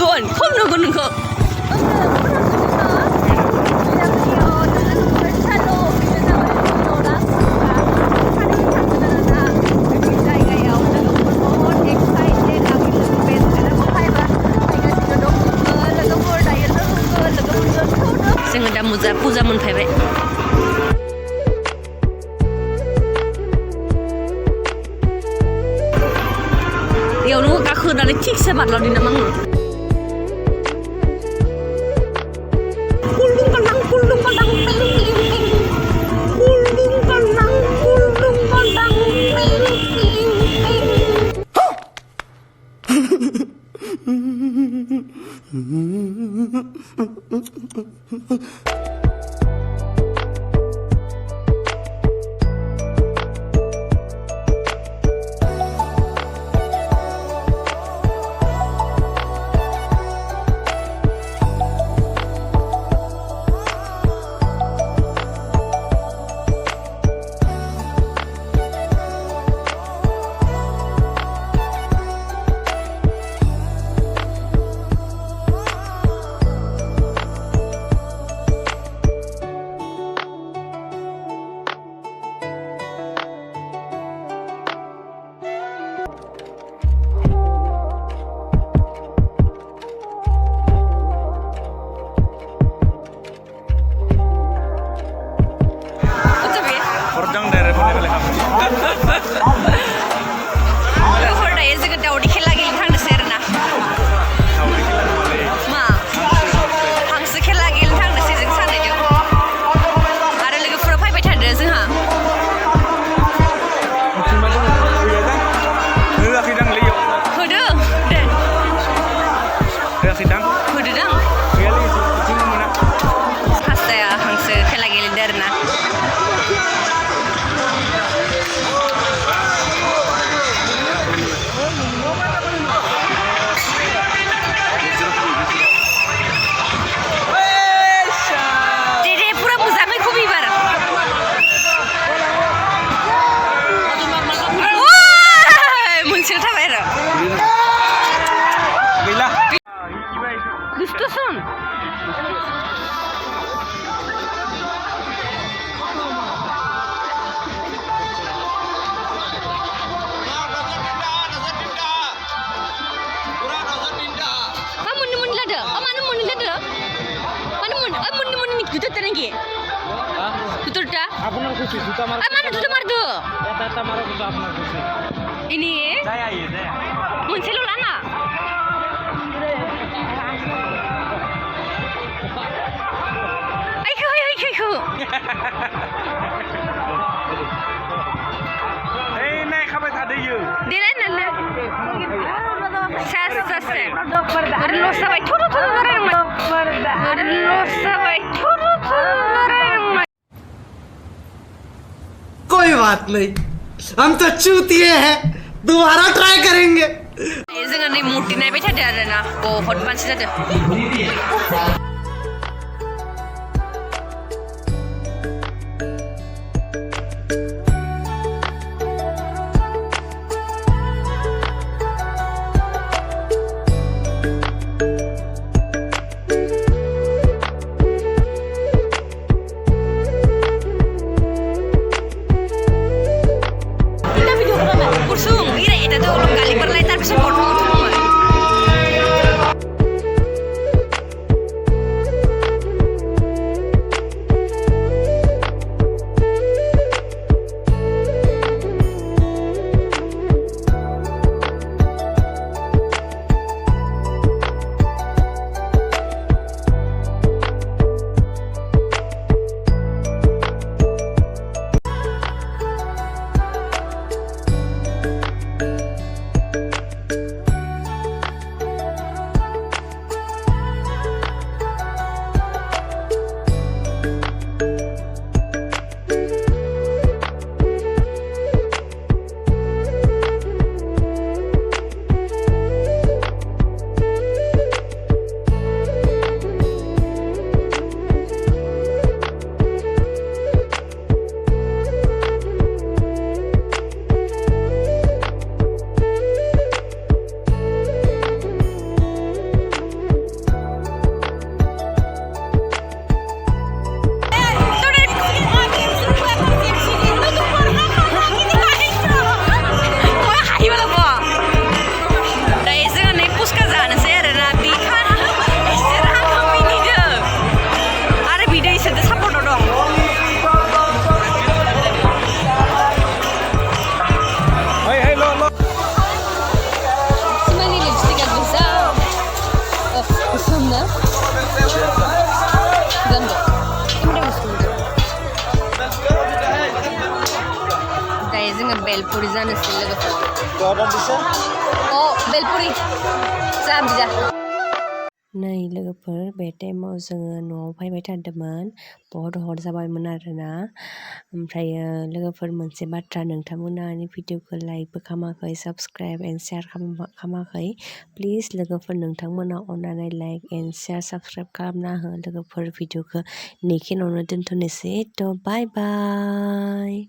nungguan, kom nunggu nunggu. Saya ngeda puja मोनफैबाय. Iyaवनो गाखोनानै थिगसे बारलांदों नामा आङो? कुलुं बालां कुलुं बालां कुलुं बालां कुलुं बालां. আপনার খুশি জুতা মার mana jutta mardu এটা মারো কিন্তু আপনার খুশি ini saya ya muncul lana ayo এই নাই খাবে থাদেইও দিলেন না sas berlo sabai thuru orang berlo sabai thuru orang कोई बात नहीं हम तो चूतिए हैं दोबारा ट्राई करेंगे जोङो नै मुर्ति नायबाय थादो आरोना बहुत मानसि जादो ना गंदो इमरे बुस्थु दायो जोङो बेलपुरि जानोसै लोगोफोर अ बेलपुरि जा बिजा नै लोगोफोर बे टाइमाव जोङो न'आव फैबाय थादोंमोन बहुद हर जाबायमोन आरोना ओमफ्रायो लोगोफोर मोनसे बाथ्रा नोंथांमोना आंनि भिडिअखौ लाइकबो खालामाखै साबस्क्राइब एन्ड शेयार खालामाखै प्लिज लोगोफोर नोंथांमोना अननानै लाइक एन्ड शेयार साबस्क्राइब खालामना हो लोगोफोर भिडिअखौ नेखिनावनो दोनथ'नोसै थ' बाय बाय